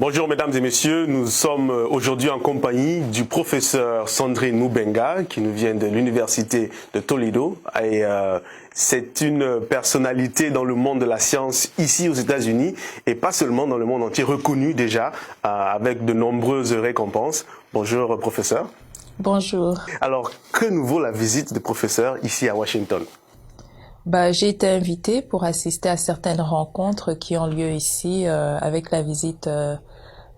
Bonjour mesdames et messieurs, nous sommes aujourd'hui en compagnie du professeur Sandrine Mubenga qui nous vient de l'université de Toledo et c'est une personnalité dans le monde de la science ici aux États-Unis et pas seulement dans le monde entier, reconnue déjà avec de nombreuses récompenses. Bonjour professeur. Bonjour. Alors, que nous vaut la visite de professeur ici à Washington? J'ai été invitée pour assister à certaines rencontres qui ont lieu ici avec la visite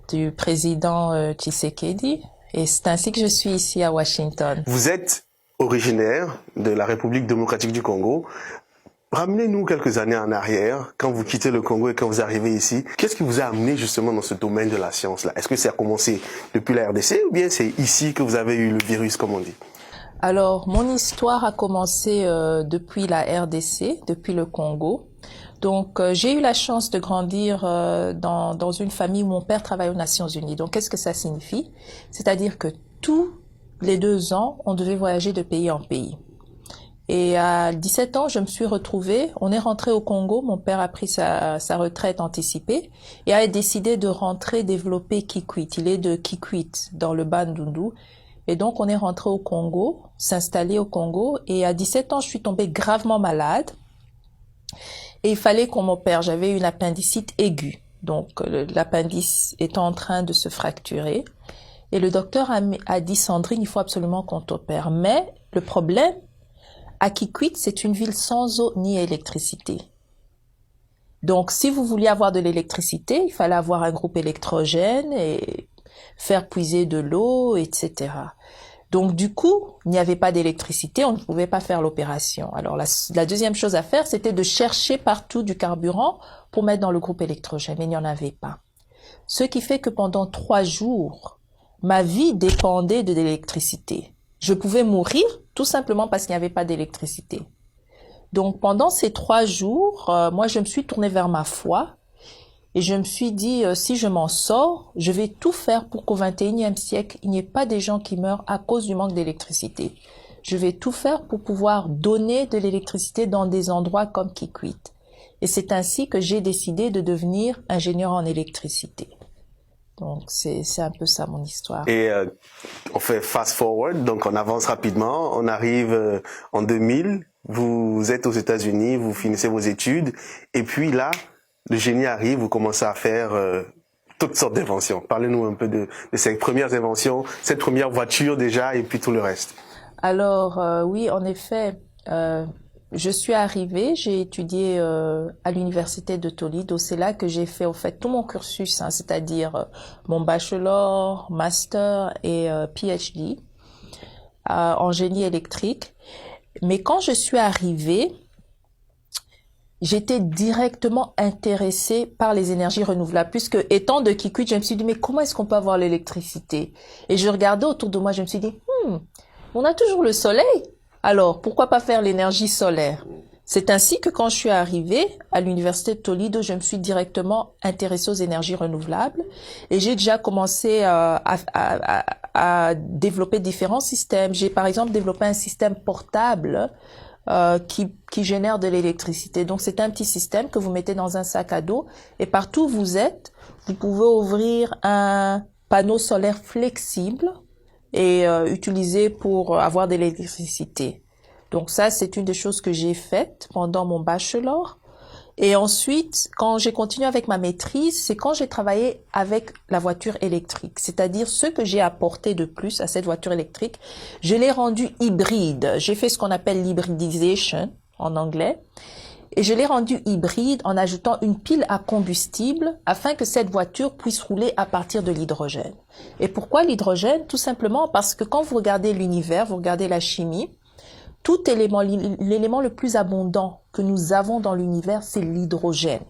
du président Tshisekedi et c'est ainsi que je suis ici à Washington. Vous êtes originaire de la République démocratique du Congo. Ramenez-nous quelques années en arrière, quand vous quittez le Congo et quand vous arrivez ici. Qu'est-ce qui vous a amené justement dans ce domaine de la science-là? Est-ce que ça a commencé depuis la RDC ou bien c'est ici que vous avez eu le virus, comme on dit? Alors, mon histoire a commencé depuis la RDC, depuis le Congo. Donc, j'ai eu la chance de grandir dans une famille où mon père travaille aux Nations Unies. Donc, qu'est-ce que ça signifie? C'est-à-dire que tous les 2 ans, on devait voyager de pays en pays. Et à 17 ans, je me suis retrouvée, on est rentré au Congo, mon père a pris sa retraite anticipée et a décidé de rentrer développer Kikwit. Il est de Kikwit, dans le Bandundu. Et donc, on est rentré au Congo, s'installer au Congo. Et à 17 ans, je suis tombée gravement malade. Et il fallait qu'on m'opère. J'avais une appendicite aiguë. Donc, l'appendice était en train de se fracturer. Et le docteur a dit, Sandrine, il faut absolument qu'on t'opère. Mais le problème, à Kikwit, c'est une ville sans eau ni électricité. Donc, si vous vouliez avoir de l'électricité, il fallait avoir un groupe électrogène et faire puiser de l'eau, etc. Donc du coup, il n'y avait pas d'électricité, on ne pouvait pas faire l'opération. Alors la deuxième chose à faire, c'était de chercher partout du carburant pour mettre dans le groupe électrogène, mais il n'y en avait pas. Ce qui fait que pendant 3 jours, ma vie dépendait de l'électricité. Je pouvais mourir tout simplement parce qu'il n'y avait pas d'électricité. Donc pendant ces 3 jours, moi je me suis tournée vers ma foi. Et je me suis dit, si je m'en sors, je vais tout faire pour qu'au XXIe siècle, il n'y ait pas des gens qui meurent à cause du manque d'électricité. Je vais tout faire pour pouvoir donner de l'électricité dans des endroits comme Kikwit. Et c'est ainsi que j'ai décidé de devenir ingénieur en électricité. Donc c'est un peu ça mon histoire. Et on fait fast forward, donc on avance rapidement, on arrive en 2000, vous êtes aux États-Unis, vous finissez vos études, et puis là, le génie arrive, vous commencez à faire toutes sortes d'inventions. Parlez-nous un peu de ces premières inventions, cette première voiture déjà, et puis tout le reste. Alors oui, en effet, je suis arrivée, j'ai étudié à l'université de Toledo. C'est là que j'ai fait au fait tout mon cursus, hein, c'est-à-dire mon bachelor, master et PhD en génie électrique. Mais quand je suis arrivée, j'étais directement intéressée par les énergies renouvelables, puisque étant de Kikwit, je me suis dit, mais comment est-ce qu'on peut avoir l'électricité? Et je regardais autour de moi, je me suis dit, on a toujours le soleil, alors pourquoi pas faire l'énergie solaire? C'est ainsi que quand je suis arrivée à l'université de Toledo, je me suis directement intéressée aux énergies renouvelables et j'ai déjà commencé à développer différents systèmes. J'ai par exemple développé un système portable qui génère de l'électricité. Donc c'est un petit système que vous mettez dans un sac à dos et partout où vous êtes, vous pouvez ouvrir un panneau solaire flexible et utiliser pour avoir de l'électricité. Donc ça, c'est une des choses que j'ai faites pendant mon bachelor. Et ensuite, quand j'ai continué avec ma maîtrise, c'est quand j'ai travaillé avec la voiture électrique. C'est-à-dire ce que j'ai apporté de plus à cette voiture électrique, je l'ai rendue hybride. J'ai fait ce qu'on appelle l'hybridisation en anglais. Et je l'ai rendue hybride en ajoutant une pile à combustible afin que cette voiture puisse rouler à partir de l'hydrogène. Et pourquoi l'hydrogène? Tout simplement parce que quand vous regardez l'univers, vous regardez la chimie, tout élément, l'élément le plus abondant que nous avons dans l'univers, c'est l'hydrogène.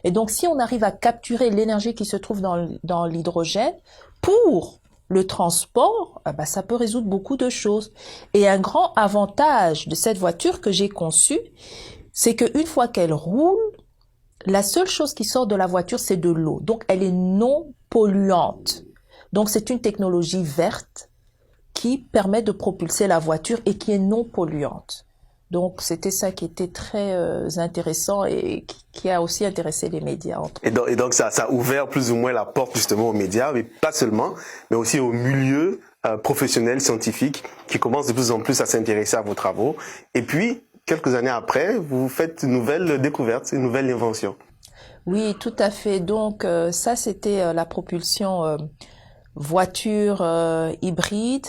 Et donc, si on arrive à capturer l'énergie qui se trouve dans l'hydrogène pour le transport, ça peut résoudre beaucoup de choses. Et un grand avantage de cette voiture que j'ai conçue, c'est qu'une fois qu'elle roule, la seule chose qui sort de la voiture, c'est de l'eau. Donc, elle est non polluante. Donc, c'est une technologie verte qui permet de propulser la voiture et qui est non polluante. Donc c'était ça qui était très intéressant et qui a aussi intéressé les médias. Et donc ça a ouvert plus ou moins la porte justement aux médias, mais pas seulement, mais aussi au milieu professionnel, scientifique, qui commence de plus en plus à s'intéresser à vos travaux. Et puis, quelques années après, vous faites une nouvelle découverte, une nouvelle invention. Oui, tout à fait. Donc ça, c'était la propulsion voiture hybride.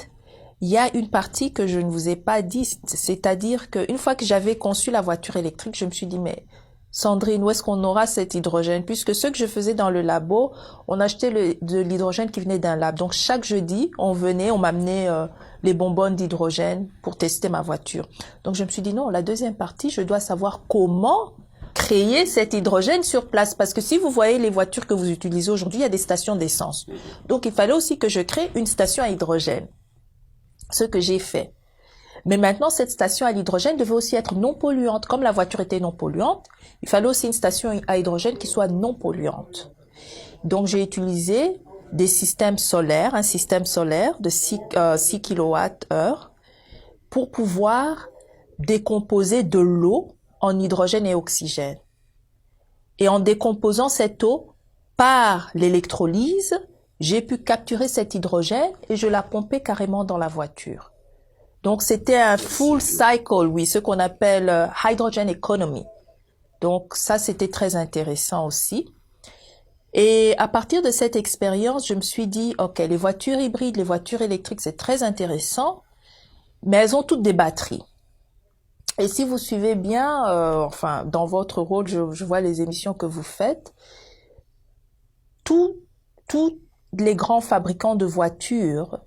Il y a une partie que je ne vous ai pas dit, c'est-à-dire qu'une fois que j'avais conçu la voiture électrique, je me suis dit, mais Sandrine, où est-ce qu'on aura cet hydrogène? Puisque ce que je faisais dans le labo, on achetait de l'hydrogène qui venait d'un lab. Donc chaque jeudi, on m'amenait les bonbonnes d'hydrogène pour tester ma voiture. Donc je me suis dit, non, la deuxième partie, je dois savoir comment créer cet hydrogène sur place. Parce que si vous voyez les voitures que vous utilisez aujourd'hui, il y a des stations d'essence. Donc il fallait aussi que je crée une station à hydrogène. Ce que j'ai fait. Mais maintenant, cette station à l'hydrogène devait aussi être non polluante. Comme la voiture était non polluante, il fallait aussi une station à hydrogène qui soit non polluante. Donc, j'ai utilisé des systèmes solaires, un système solaire de 6 kWh pour pouvoir décomposer de l'eau en hydrogène et oxygène. Et en décomposant cette eau par l'électrolyse, j'ai pu capturer cet hydrogène et je l'ai pompé carrément dans la voiture. Donc, c'était un full cycle, oui, ce qu'on appelle hydrogen economy. Donc, ça, c'était très intéressant aussi. Et à partir de cette expérience, je me suis dit, OK, les voitures hybrides, les voitures électriques, c'est très intéressant, mais elles ont toutes des batteries. Et si vous suivez bien, enfin, dans votre rôle, je vois les émissions que vous faites, tout les grands fabricants de voitures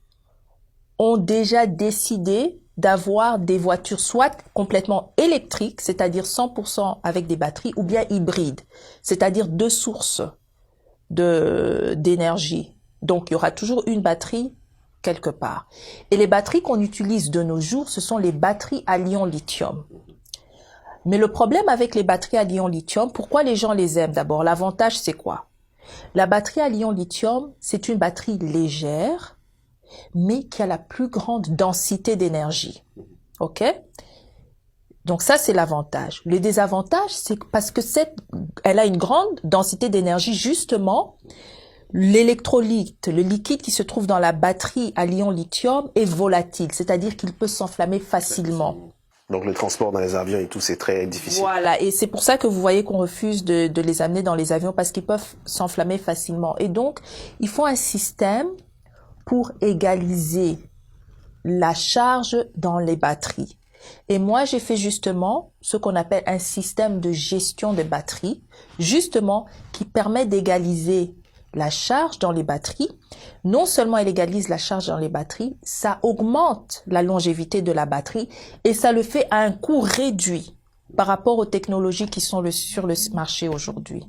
ont déjà décidé d'avoir des voitures soit complètement électriques, c'est-à-dire 100% avec des batteries, ou bien hybrides, c'est-à-dire deux sources d'énergie. Donc, il y aura toujours une batterie quelque part. Et les batteries qu'on utilise de nos jours, ce sont les batteries à ion lithium. Mais le problème avec les batteries à ion lithium, pourquoi les gens les aiment d'abord? L'avantage, c'est quoi? La batterie à ion lithium, c'est une batterie légère, mais qui a la plus grande densité d'énergie. OK? Donc ça, c'est l'avantage. Le désavantage, c'est parce que elle a une grande densité d'énergie, justement, l'électrolyte, le liquide qui se trouve dans la batterie à ion lithium est volatile, c'est-à-dire qu'il peut s'enflammer facilement. Donc le transport dans les avions et tout, c'est très difficile. Voilà, et c'est pour ça que vous voyez qu'on refuse de les amener dans les avions parce qu'ils peuvent s'enflammer facilement. Et donc, il faut un système pour égaliser la charge dans les batteries. Et moi, j'ai fait justement ce qu'on appelle un système de gestion de batteries, justement, qui permet d'égaliser la charge dans les batteries. Non seulement elle égalise la charge dans les batteries, ça augmente la longévité de la batterie et ça le fait à un coût réduit par rapport aux technologies qui sont sur le marché aujourd'hui.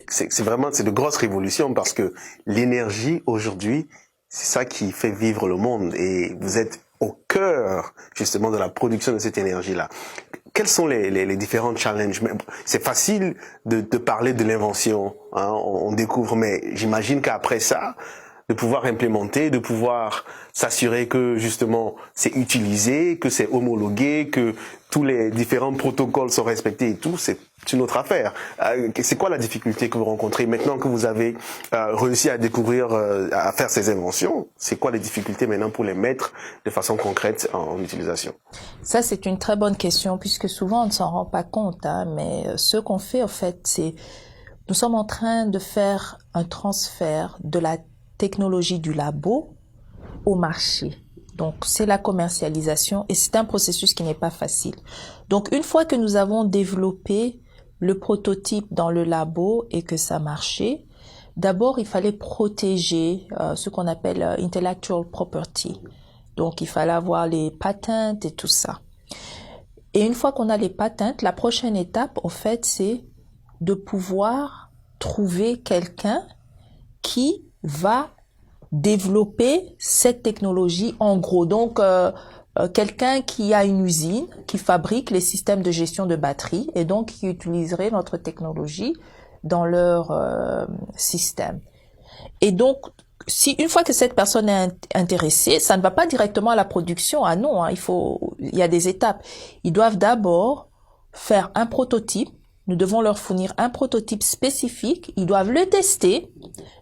C'est de grosses révolutions parce que l'énergie aujourd'hui, c'est ça qui fait vivre le monde et vous êtes au cœur justement de la production de cette énergie-là. Quels sont les différents challenges? C'est facile de parler de l'invention, hein, on découvre, mais j'imagine qu'après ça, de pouvoir implémenter, de pouvoir s'assurer que justement c'est utilisé, que c'est homologué, que tous les différents protocoles sont respectés et tout, c'est une autre affaire. C'est quoi la difficulté que vous rencontrez maintenant que vous avez réussi à découvrir, à faire ces inventions? C'est quoi les difficultés maintenant pour les mettre de façon concrète en utilisation? Ça, c'est une très bonne question puisque souvent on ne s'en rend pas compte, hein, mais ce qu'on fait en fait, c'est nous sommes en train de faire un transfert de la technologie du labo au marché. Donc, c'est la commercialisation et c'est un processus qui n'est pas facile. Donc, une fois que nous avons développé le prototype dans le labo et que ça marchait, d'abord, il fallait protéger ce qu'on appelle intellectual property. Donc, il fallait avoir les patents et tout ça. Et une fois qu'on a les patents, la prochaine étape, en fait, c'est de pouvoir trouver quelqu'un qui va développer cette technologie en gros. Donc, quelqu'un qui a une usine, qui fabrique les systèmes de gestion de batterie et donc qui utiliserait notre technologie dans leur système. Et donc, si une fois que cette personne est intéressée, ça ne va pas directement à la production. Ah non, hein, il y a des étapes. Ils doivent d'abord faire un prototype. Nous devons leur fournir un prototype spécifique. Ils doivent le tester,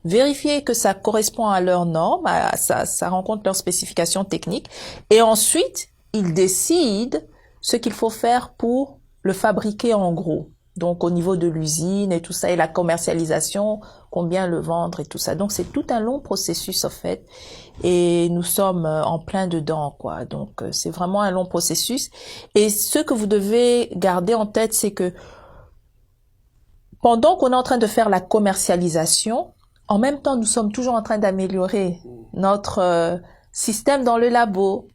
vérifier que ça correspond à leurs normes, ça rencontre leurs spécifications techniques. Et ensuite, ils décident ce qu'il faut faire pour le fabriquer en gros. Donc, au niveau de l'usine et tout ça, et la commercialisation, combien le vendre et tout ça. Donc, c'est tout un long processus, en fait. Et nous sommes en plein dedans, quoi. Donc, c'est vraiment un long processus. Et ce que vous devez garder en tête, c'est que pendant qu'on est en train de faire la commercialisation, en même temps, nous sommes toujours en train d'améliorer notre système dans le labo.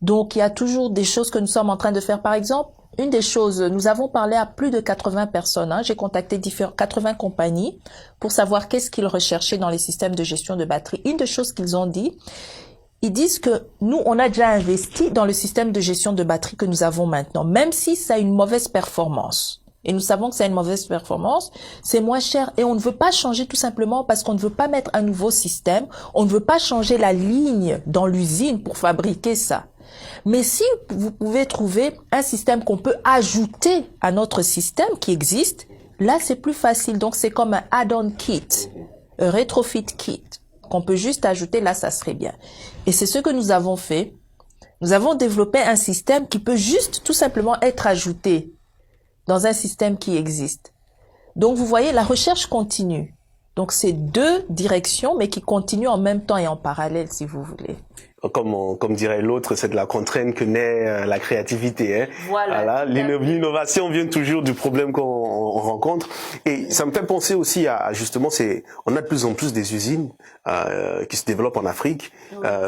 Donc, il y a toujours des choses que nous sommes en train de faire. Par exemple, une des choses, nous avons parlé à plus de 80 personnes. J'ai contacté 80 compagnies pour savoir qu'est-ce qu'ils recherchaient dans les systèmes de gestion de batterie. Une des choses qu'ils ont dit, ils disent que nous, on a déjà investi dans le système de gestion de batterie que nous avons maintenant, même si ça a une mauvaise performance. Et nous savons que ça a une mauvaise performance, c'est moins cher et on ne veut pas changer tout simplement parce qu'on ne veut pas mettre un nouveau système, on ne veut pas changer la ligne dans l'usine pour fabriquer ça. Mais si vous pouvez trouver un système qu'on peut ajouter à notre système qui existe, là c'est plus facile. Donc c'est comme un add-on kit, un retrofit kit qu'on peut juste ajouter, là ça serait bien. Et c'est ce que nous avons fait. Nous avons développé un système qui peut juste tout simplement être ajouté dans un système qui existe. Donc vous voyez, la recherche continue. Donc c'est deux directions mais qui continuent en même temps et en parallèle si vous voulez. Comme dirait l'autre, c'est de la contrainte que naît la créativité. Hein. Voilà. L'innovation vient toujours du problème qu'on rencontre. Et ça me fait penser aussi à justement, on a de plus en plus des usines qui se développent en Afrique,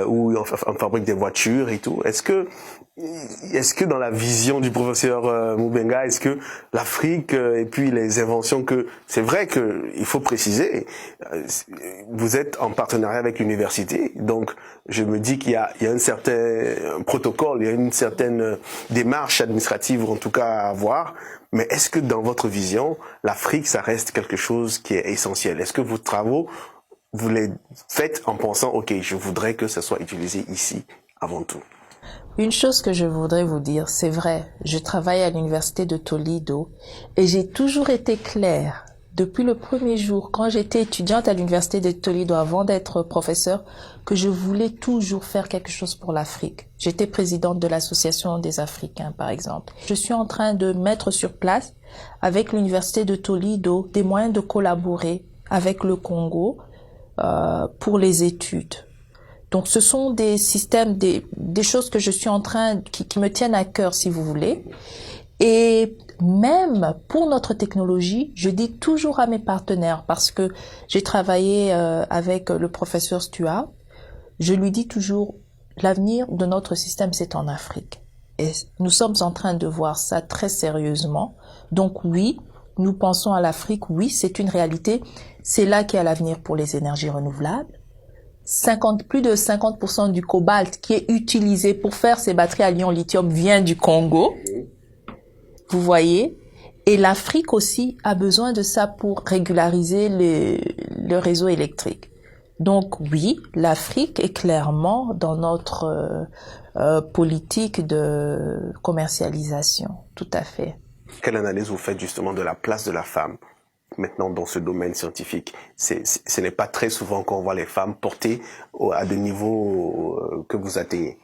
où on fabrique des voitures et tout. Est-ce que dans la vision du professeur Mubenga, est-ce que l'Afrique et puis les inventions c'est vrai que il faut préciser, vous êtes en partenariat avec l'université, donc je me dis qu'il y a un certain protocole, il y a une certaine démarche administrative en tout cas à avoir. Mais est-ce que dans votre vision, l'Afrique, ça reste quelque chose qui est essentiel? Est-ce que vos travaux, vous les faites en pensant, ok, je voudrais que ça soit utilisé ici avant tout? Une chose que je voudrais vous dire, c'est vrai, je travaille à l'université de Toledo et j'ai toujours été claire. Depuis le premier jour, quand j'étais étudiante à l'université de Toledo avant d'être professeure, que je voulais toujours faire quelque chose pour l'Afrique. J'étais présidente de l'Association des Africains, par exemple. Je suis en train de mettre sur place, avec l'université de Toledo, des moyens de collaborer avec le Congo pour les études. Donc, ce sont des systèmes, des choses que je suis en train, qui me tiennent à cœur, si vous voulez. Et même pour notre technologie, je dis toujours à mes partenaires, parce que j'ai travaillé avec le professeur Stuart, je lui dis toujours, l'avenir de notre système, c'est en Afrique. Et nous sommes en train de voir ça très sérieusement. Donc oui, nous pensons à l'Afrique, oui, c'est une réalité. C'est là qu'il y a l'avenir pour les énergies renouvelables. Plus de 50% du cobalt qui est utilisé pour faire ces batteries à ion lithium vient du Congo. Vous voyez? Et l'Afrique aussi a besoin de ça pour régulariser le réseau électrique. Donc oui, l'Afrique est clairement dans notre politique de commercialisation. Tout à fait. Quelle analyse vous faites justement de la place de la femme maintenant dans ce domaine scientifique? Ce n'est pas très souvent qu'on voit les femmes portées à des niveaux que vous atteignez.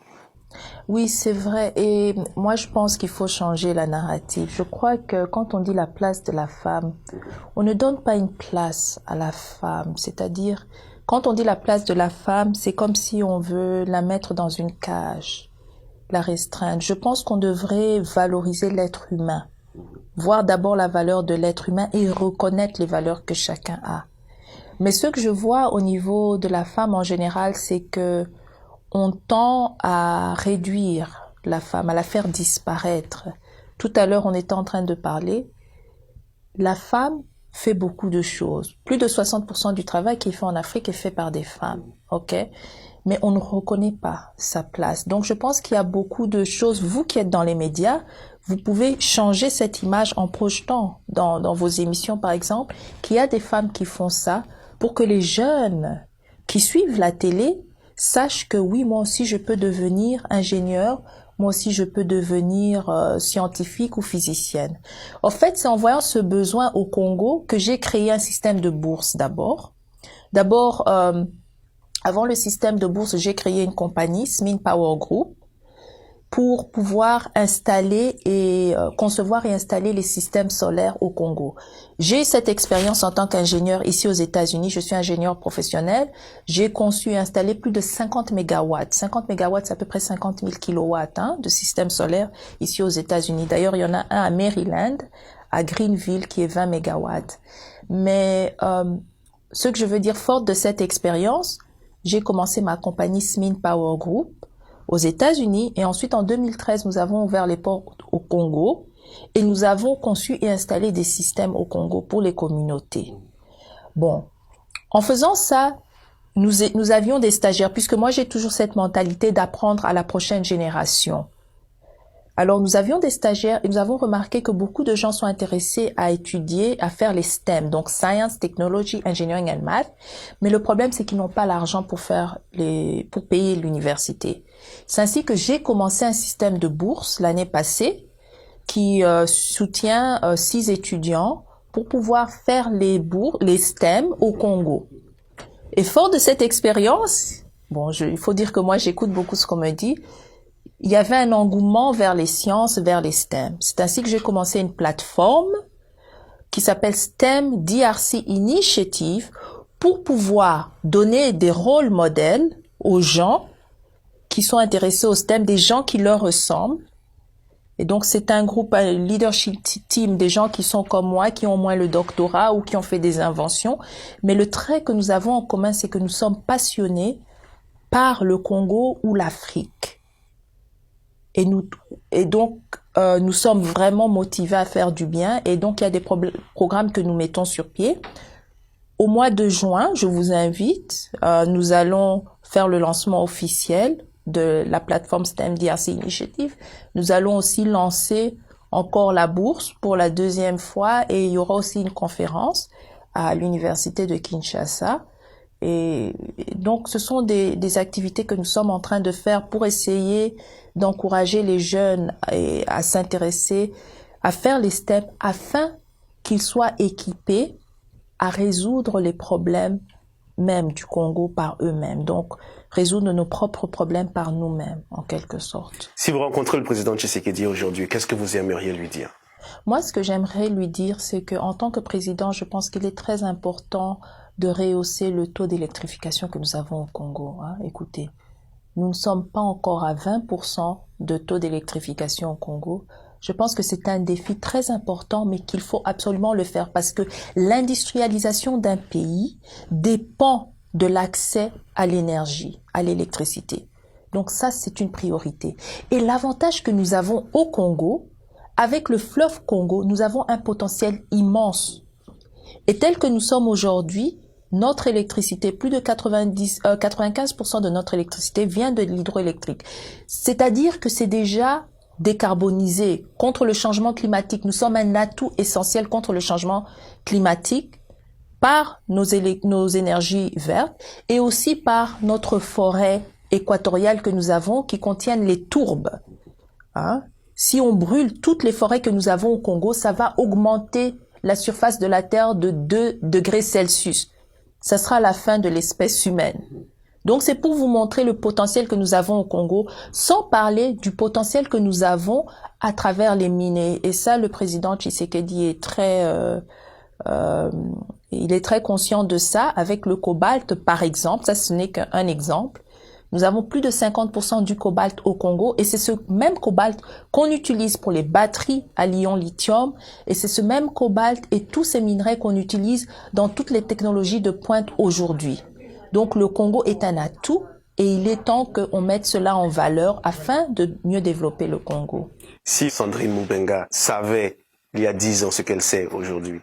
Oui, c'est vrai. Et moi, je pense qu'il faut changer la narrative. Je crois que quand on dit la place de la femme, on ne donne pas une place à la femme. C'est-à-dire, quand on dit la place de la femme, c'est comme si on veut la mettre dans une cage, la restreindre. Je pense qu'on devrait valoriser l'être humain, voir d'abord la valeur de l'être humain et reconnaître les valeurs que chacun a. Mais ce que je vois au niveau de la femme en général, c'est que on tend à réduire la femme, à la faire disparaître. Tout à l'heure, on était en train de parler. La femme fait beaucoup de choses. Plus de 60% du travail qui est fait en Afrique est fait par des femmes. Ok? Mais on ne reconnaît pas sa place. Donc, je pense qu'il y a beaucoup de choses. Vous qui êtes dans les médias, vous pouvez changer cette image en projetant dans vos émissions, par exemple, qu'il y a des femmes qui font ça pour que les jeunes qui suivent la télé sachent que oui, moi aussi je peux devenir ingénieur, moi aussi je peux devenir scientifique ou physicienne. En fait, c'est en voyant ce besoin au Congo que j'ai créé un système de bourse d'abord. D'abord, avant le système de bourse, j'ai créé une compagnie, Smin Power Group, pour pouvoir installer et concevoir et installer les systèmes solaires au Congo. J'ai cette expérience en tant qu'ingénieur ici aux États-Unis. Je suis ingénieur professionnel. J'ai conçu et installé plus de 50 mégawatts. 50 mégawatts, c'est à peu près 50 000 kilowatts de systèmes solaires ici aux États-Unis. D'ailleurs, il y en a un à Maryland, à Greenville, qui est 20 mégawatts. Mais ce que je veux dire, forte de cette expérience, j'ai commencé ma compagnie Smin Power Group aux États-Unis, et ensuite en 2013, nous avons ouvert les portes au Congo et nous avons conçu et installé des systèmes au Congo pour les communautés. Bon, en faisant ça, nous avions des stagiaires, puisque moi j'ai toujours cette mentalité d'apprendre à la prochaine génération. Alors nous avions des stagiaires et nous avons remarqué que beaucoup de gens sont intéressés à étudier, à faire les STEM, donc Science, Technology, Engineering and Math, mais le problème c'est qu'ils n'ont pas l'argent pour payer l'université. C'est ainsi que j'ai commencé un système de bourse l'année passée qui soutient 6 étudiants pour pouvoir faire les STEM au Congo. Et fort de cette expérience, bon, il faut dire que moi j'écoute beaucoup ce qu'on me dit, il y avait un engouement vers les sciences, vers les STEM. C'est ainsi que j'ai commencé une plateforme qui s'appelle STEM DRC Initiative pour pouvoir donner des rôles modèles aux gens qui sont intéressés au STEM, des gens qui leur ressemblent. Et donc, c'est un groupe, un leadership team, des gens qui sont comme moi, qui ont au moins le doctorat ou qui ont fait des inventions. Mais le trait que nous avons en commun, c'est que nous sommes passionnés par le Congo ou l'Afrique. Et donc, nous sommes vraiment motivés à faire du bien. Et donc, il y a des programmes que nous mettons sur pied. Au mois de juin, je vous invite, nous allons faire le lancement officiel de la plateforme STEM DRC Initiative. Nous allons aussi lancer encore la bourse pour la 2e fois et il y aura aussi une conférence à l'université de Kinshasa. Et donc, ce sont des activités que nous sommes en train de faire pour essayer d'encourager les jeunes à s'intéresser, à faire les STEM afin qu'ils soient équipés à résoudre les problèmes même du Congo par eux-mêmes. Donc, résoudre nos propres problèmes par nous-mêmes, en quelque sorte. Si vous rencontrez le président Tshisekedi aujourd'hui, qu'est-ce que vous aimeriez lui dire? Moi, ce que j'aimerais lui dire, c'est qu'en tant que président, je pense qu'il est très important de rehausser le taux d'électrification que nous avons au Congo. Écoutez, nous ne sommes pas encore à 20% de taux d'électrification au Congo. Je pense que c'est un défi très important, mais qu'il faut absolument le faire parce que l'industrialisation d'un pays dépend de l'accès à l'énergie, à l'électricité. Donc ça, c'est une priorité. Et l'avantage que nous avons au Congo, avec le fleuve Congo, nous avons un potentiel immense. Et tel que nous sommes aujourd'hui, notre électricité, plus de 95% de notre électricité vient de l'hydroélectrique. C'est-à-dire que c'est déjà décarbonisé contre le changement climatique. Nous sommes un atout essentiel contre le changement climatique par nos énergies vertes et aussi par notre forêt équatoriale que nous avons qui contiennent les tourbes. Si on brûle toutes les forêts que nous avons au Congo, ça va augmenter la surface de la Terre de 2 degrés Celsius. Ça sera la fin de l'espèce humaine. Donc c'est pour vous montrer le potentiel que nous avons au Congo, sans parler du potentiel que nous avons à travers les mines. Et ça, le président Tshisekedi est il est très conscient de ça. Avec le cobalt, par exemple, ça ce n'est qu'un exemple. Nous avons plus de 50% du cobalt au Congo et c'est ce même cobalt qu'on utilise pour les batteries à ion lithium et c'est ce même cobalt et tous ces minerais qu'on utilise dans toutes les technologies de pointe aujourd'hui. Donc le Congo est un atout et il est temps qu'on mette cela en valeur afin de mieux développer le Congo. Si Sandrine Mubenga savait il y a 10 ans ce qu'elle sait aujourd'hui,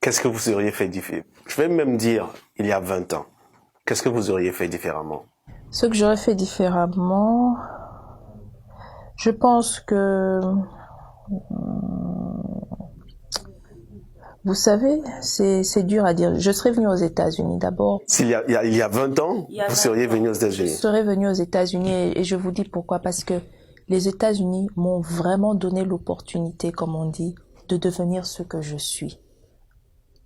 qu'est-ce que vous auriez fait différemment? Je vais même dire il y a 20 ans. Qu'est-ce que vous auriez fait différemment? Ce que j'aurais fait différemment, je pense que Vous savez, c'est dur à dire. Je serais venue aux États-Unis d'abord. Il y a 20 ans, vous seriez venu aux États-Unis. Je serais venue aux États-Unis et je vous dis pourquoi. Parce que les États-Unis m'ont vraiment donné l'opportunité, comme on dit, de devenir ce que je suis.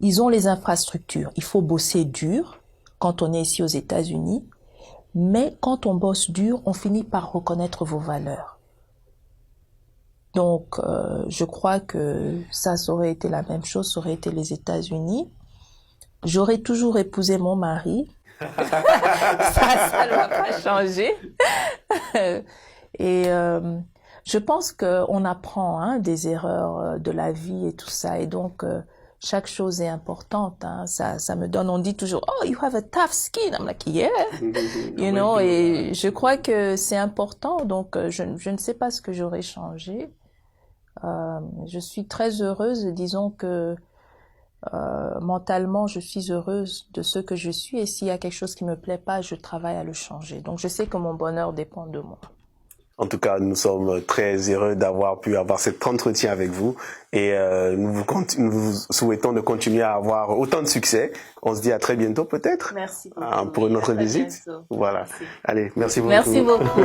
Ils ont les infrastructures. Il faut bosser dur quand on est ici aux États-Unis. Mais quand on bosse dur, on finit par reconnaître vos valeurs. Donc, je crois que ça aurait été la même chose, ça aurait été les États-Unis. J'aurais toujours épousé mon mari. Ça ne va pas changer. Et je pense qu'on apprend des erreurs de la vie et tout ça. Et donc, chaque chose est importante. Ça me donne, on dit toujours, oh, you have a tough skin. I'm like, yeah. You know, et je crois que c'est important. Donc, je ne sais pas ce que j'aurais changé. Je suis très heureuse. Disons que mentalement, je suis heureuse de ce que je suis. Et s'il y a quelque chose qui me plaît pas, je travaille à le changer. Donc, je sais que mon bonheur dépend de moi. En tout cas, nous sommes très heureux d'avoir pu avoir cet entretien avec vous et nous vous souhaitons de continuer à avoir autant de succès. On se dit à très bientôt peut-être. Merci beaucoup. Pour une autre visite. Bientôt. Voilà. Merci. Allez, merci beaucoup. Merci beaucoup.